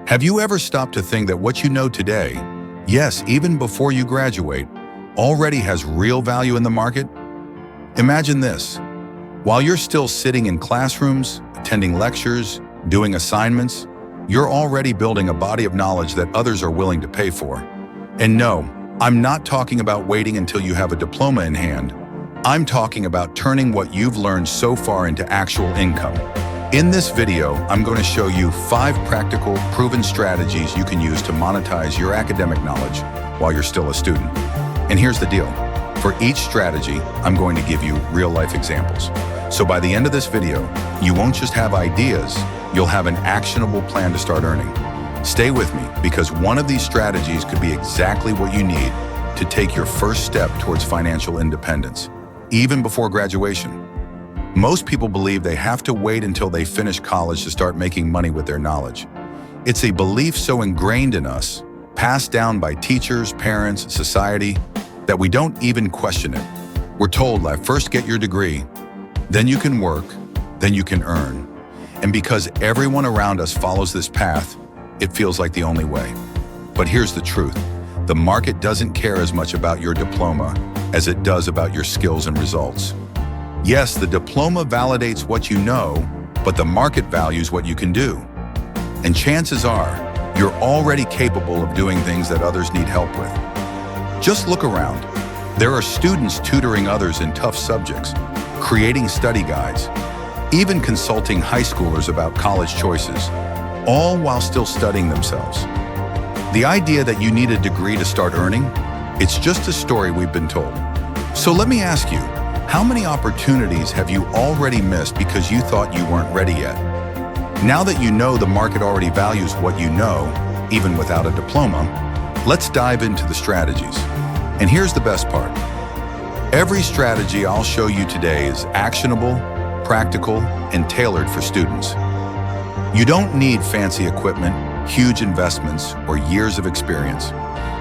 Have you ever stopped to think that what you know today, yes, even before you graduate, already has real value in the market? Imagine this. While you're still sitting in classrooms, attending lectures, doing assignments, you're already building a body of knowledge that others are willing to pay for. And no, I'm not talking about waiting until you have a diploma in hand. I'm talking about turning what you've learned so far into actual income. In this video, I'm going to show you 5 practical, proven strategies you can use to monetize your academic knowledge while you're still a student. And here's the deal. For each strategy, I'm going to give you real-life examples. So by the end of this video, you won't just have ideas, you'll have an actionable plan to start earning. Stay with me, because one of these strategies could be exactly what you need to take your first step towards financial independence, even before graduation. Most people believe they have to wait until they finish college to start making money with their knowledge. It's a belief so ingrained in us, passed down by teachers, parents, society, that we don't even question it. We're told, like, first get your degree, then you can work, then you can earn. And because everyone around us follows this path, it feels like the only way. But here's the truth. The market doesn't care as much about your diploma as it does about your skills and results. Yes, the diploma validates what you know, but the market values what you can do. And chances are, you're already capable of doing things that others need help with. Just look around. There are students tutoring others in tough subjects, creating study guides, even consulting high schoolers about college choices, all while still studying themselves. The idea that you need a degree to start earning, it's just a story we've been told. So let me ask you, how many opportunities have you already missed because you thought you weren't ready yet? Now that you know the market already values what you know, even without a diploma, let's dive into the strategies. And here's the best part. Every strategy I'll show you today is actionable, practical, and tailored for students. You don't need fancy equipment, huge investments, or years of experience.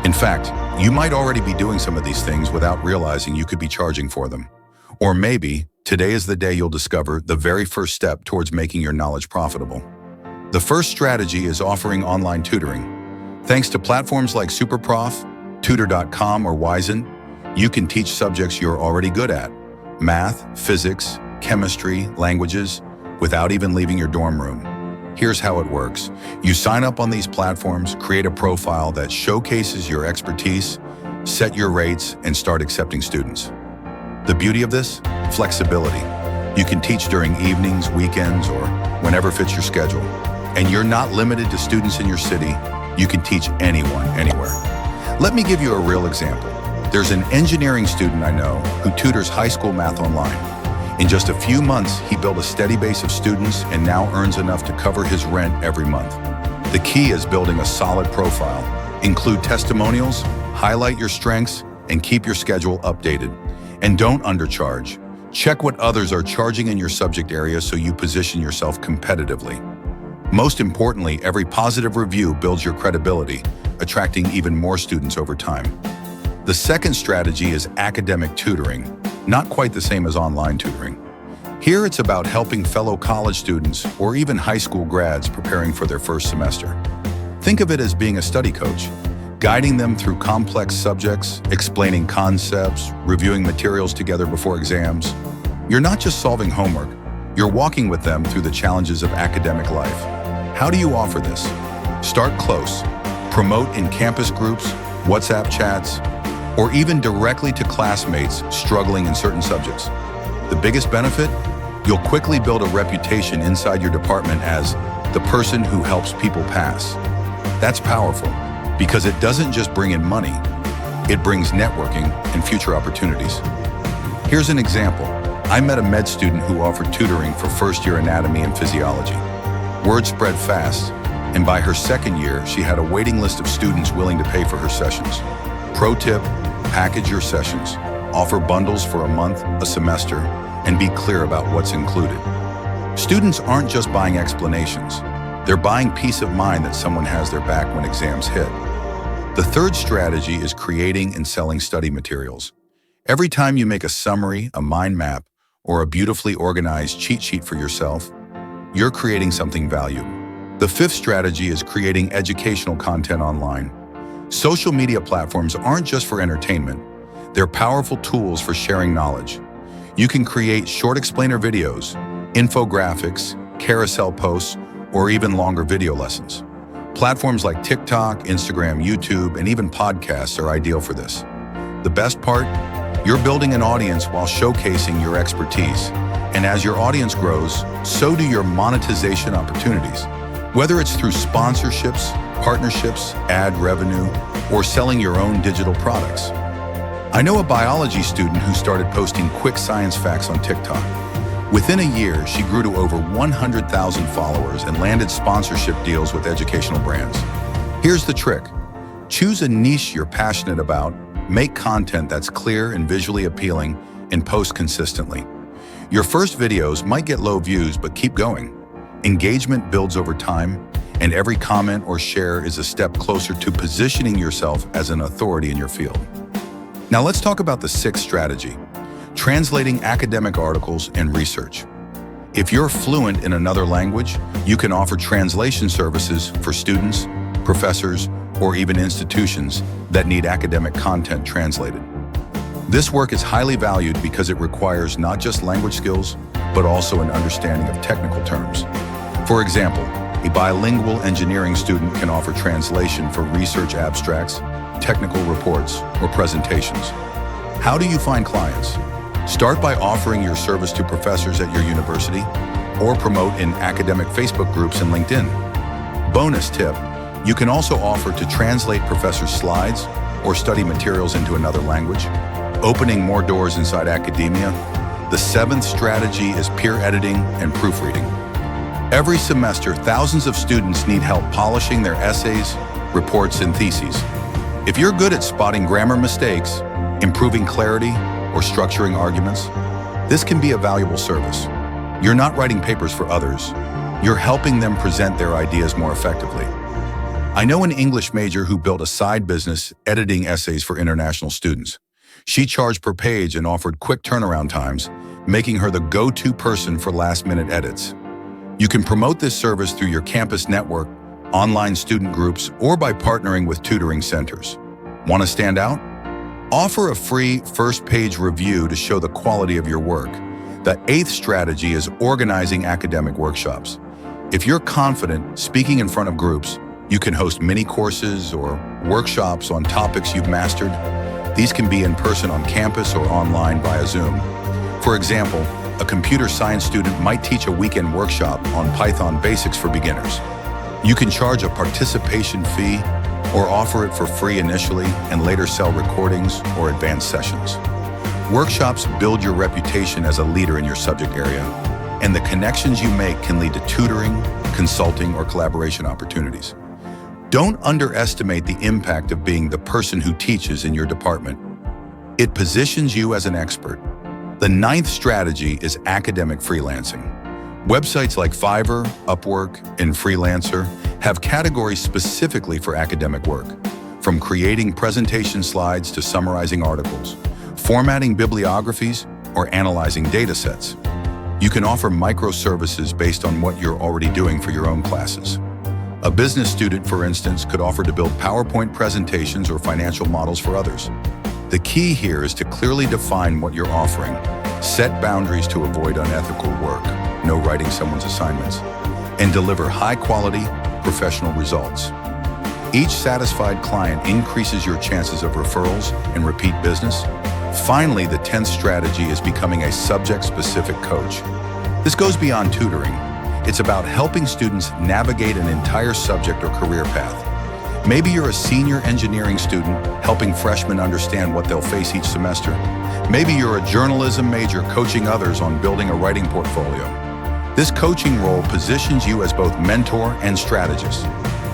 In fact, you might already be doing some of these things without realizing you could be charging for them. Or maybe today is the day you'll discover the very first step towards making your knowledge profitable. The first strategy is offering online tutoring. Thanks to platforms like SuperProf, Tutor.com, or Wizen, you can teach subjects you're already good at: math, physics, chemistry, languages, without even leaving your dorm room. Here's how it works. You sign up on these platforms, create a profile that showcases your expertise, set your rates, and start accepting students. The beauty of this? Flexibility. You can teach during evenings, weekends, or whenever fits your schedule. And you're not limited to students in your city. You can teach anyone, anywhere. Let me give you a real example. There's an engineering student I know who tutors high school math online. In just a few months, he built a steady base of students and now earns enough to cover his rent every month. The key is building a solid profile. Include testimonials, highlight your strengths, and keep your schedule updated. And don't undercharge. Check what others are charging in your subject area so you position yourself competitively. Most importantly, every positive review builds your credibility, attracting even more students over time. The second strategy is academic tutoring, not quite the same as online tutoring. Here it's about helping fellow college students or even high school grads preparing for their first semester. Think of it as being a study coach, guiding them through complex subjects, explaining concepts, reviewing materials together before exams. You're not just solving homework, you're walking with them through the challenges of academic life. How do you offer this? Start close. Promote in campus groups, WhatsApp chats, or even directly to classmates struggling in certain subjects. The biggest benefit? You'll quickly build a reputation inside your department as the person who helps people pass. That's powerful, because it doesn't just bring in money, it brings networking and future opportunities. Here's an example. I met a med student who offered tutoring for first-year anatomy and physiology. Word spread fast, and by her second year, she had a waiting list of students willing to pay for her sessions. Pro tip, package your sessions. Offer bundles for a month, a semester, and be clear about what's included. Students aren't just buying explanations. They're buying peace of mind that someone has their back when exams hit. The third strategy is creating and selling study materials. Every time you make a summary, a mind map, or a beautifully organized cheat sheet for yourself, you're creating something valuable. The fifth strategy is creating educational content online. Social media platforms aren't just for entertainment. They're powerful tools for sharing knowledge. You can create short explainer videos, infographics, carousel posts, or even longer video lessons. Platforms like TikTok, Instagram, YouTube, and even podcasts are ideal for this. The best part? You're building an audience while showcasing your expertise. And as your audience grows, so do your monetization opportunities. Whether it's through sponsorships, partnerships, ad revenue, or selling your own digital products. I know a biology student who started posting quick science facts on TikTok. Within a year, she grew to over 100,000 followers and landed sponsorship deals with educational brands. Here's the trick. Choose a niche you're passionate about, make content that's clear and visually appealing, and post consistently. Your first videos might get low views, but keep going. Engagement builds over time, and every comment or share is a step closer to positioning yourself as an authority in your field. Now let's talk about the sixth strategy, translating academic articles and research. If you're fluent in another language, you can offer translation services for students, professors, or even institutions that need academic content translated. This work is highly valued because it requires not just language skills, but also an understanding of technical terms. For example, a bilingual engineering student can offer translation for research abstracts, technical reports, or presentations. How do you find clients? Start by offering your service to professors at your university, or promote in academic Facebook groups and LinkedIn. Bonus tip, you can also offer to translate professors' slides or study materials into another language, opening more doors inside academia. The seventh strategy is peer editing and proofreading. Every semester, thousands of students need help polishing their essays, reports, and theses. If you're good at spotting grammar mistakes, improving clarity, or structuring arguments, this can be a valuable service. You're not writing papers for others. You're helping them present their ideas more effectively. I know an English major who built a side business editing essays for international students. She charged per page and offered quick turnaround times, making her the go-to person for last-minute edits. You can promote this service through your campus network, online student groups, or by partnering with tutoring centers. Want to stand out? Offer a free first-page review to show the quality of your work. The eighth strategy is organizing academic workshops. If you're confident speaking in front of groups, you can host mini courses or workshops on topics you've mastered. These can be in person on campus or online via Zoom. For example, a computer science student might teach a weekend workshop on Python basics for beginners. You can charge a participation fee or offer it for free initially and later sell recordings or advanced sessions. Workshops build your reputation as a leader in your subject area, and the connections you make can lead to tutoring, consulting, or collaboration opportunities. Don't underestimate the impact of being the person who teaches in your department. It positions you as an expert. The ninth strategy is academic freelancing. Websites like Fiverr, Upwork, and Freelancer have categories specifically for academic work, from creating presentation slides to summarizing articles, formatting bibliographies, or analyzing data sets. You can offer microservices based on what you're already doing for your own classes. A business student, for instance, could offer to build PowerPoint presentations or financial models for others. The key here is to clearly define what you're offering, set boundaries to avoid unethical work, no writing someone's assignments, and deliver high-quality, professional results. Each satisfied client increases your chances of referrals and repeat business. Finally, the 10th strategy is becoming a subject-specific coach. This goes beyond tutoring. It's about helping students navigate an entire subject or career path. Maybe you're a senior engineering student helping freshmen understand what they'll face each semester. Maybe you're a journalism major coaching others on building a writing portfolio. This coaching role positions you as both mentor and strategist.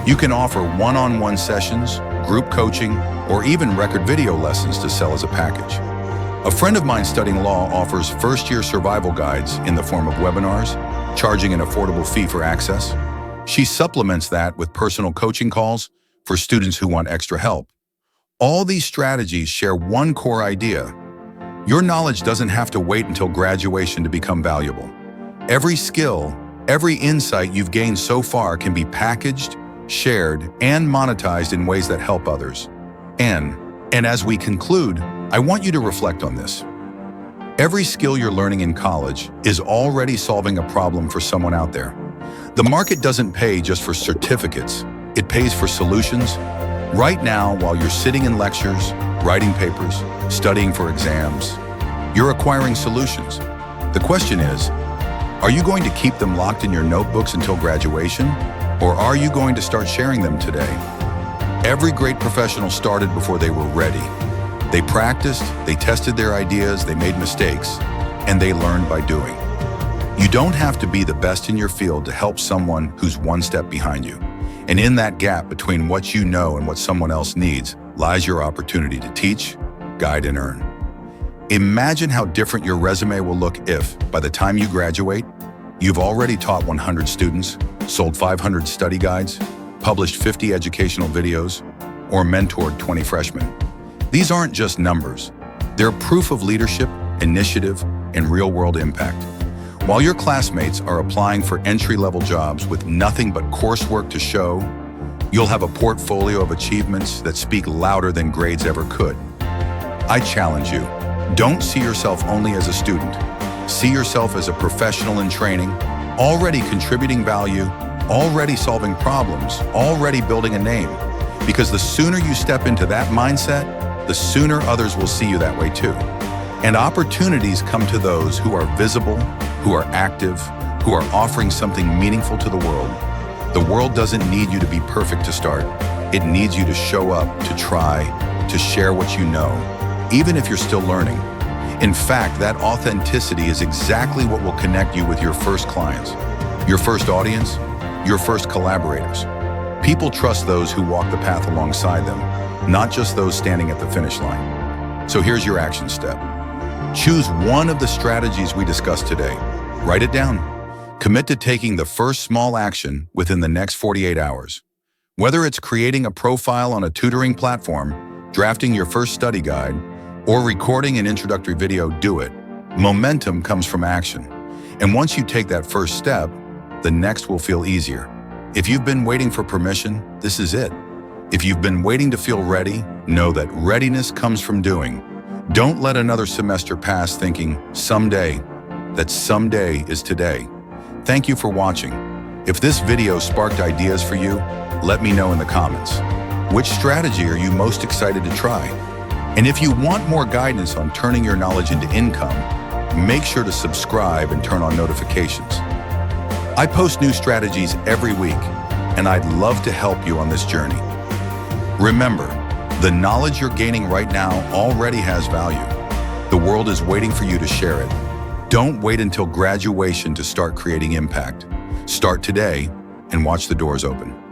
You can offer one-on-one sessions, group coaching, or even record video lessons to sell as a package. A friend of mine studying law offers first-year survival guides in the form of webinars, charging an affordable fee for access. She supplements that with personal coaching calls for students who want extra help. All these strategies share one core idea. Your knowledge doesn't have to wait until graduation to become valuable. Every skill, Every insight you've gained so far can be packaged, shared, and monetized in ways that help others. And as we conclude, I want you to reflect on this. Every skill you're learning in college is already solving a problem for someone out there. The market doesn't pay just for certificates, it pays for solutions. Right now, while you're sitting in lectures, writing papers, studying for exams, you're acquiring solutions. The question is, are you going to keep them locked in your notebooks until graduation, or are you going to start sharing them today? Every great professional started before they were ready. They practiced, they tested their ideas, they made mistakes, and they learned by doing. You don't have to be the best in your field to help someone who's one step behind you. And in that gap between what you know and what someone else needs lies your opportunity to teach, guide, and earn. Imagine how different your resume will look if, by the time you graduate, you've already taught 100 students, sold 500 study guides, published 50 educational videos, or mentored 20 freshmen. These aren't just numbers. They're proof of leadership, initiative, and real-world impact. While your classmates are applying for entry-level jobs with nothing but coursework to show, you'll have a portfolio of achievements that speak louder than grades ever could. I challenge you, don't see yourself only as a student. See yourself as a professional in training, already contributing value, already solving problems, already building a name. Because the sooner you step into that mindset, the sooner others will see you that way too. And opportunities come to those who are visible, who are active, who are offering something meaningful to the world. The world doesn't need you to be perfect to start. It needs you to show up, to try, to share what you know, even if you're still learning. In fact, that authenticity is exactly what will connect you with your first clients, your first audience, your first collaborators. People trust those who walk the path alongside them, not just those standing at the finish line. So here's your action step. Choose one of the strategies we discussed today. Write it down. Commit to taking the first small action within the next 48 hours. Whether it's creating a profile on a tutoring platform, drafting your first study guide, or recording an introductory video, do it. Momentum comes from action. And once you take that first step, the next will feel easier. If you've been waiting for permission, this is it. If you've been waiting to feel ready, know that readiness comes from doing. Don't let another semester pass thinking, someday, that someday is today. Thank you for watching. If this video sparked ideas for you, let me know in the comments. Which strategy are you most excited to try? And if you want more guidance on turning your knowledge into income, make sure to subscribe and turn on notifications. I post new strategies every week, and I'd love to help you on this journey. Remember, the knowledge you're gaining right now already has value. The world is waiting for you to share it. Don't wait until graduation to start creating impact. Start today and watch the doors open.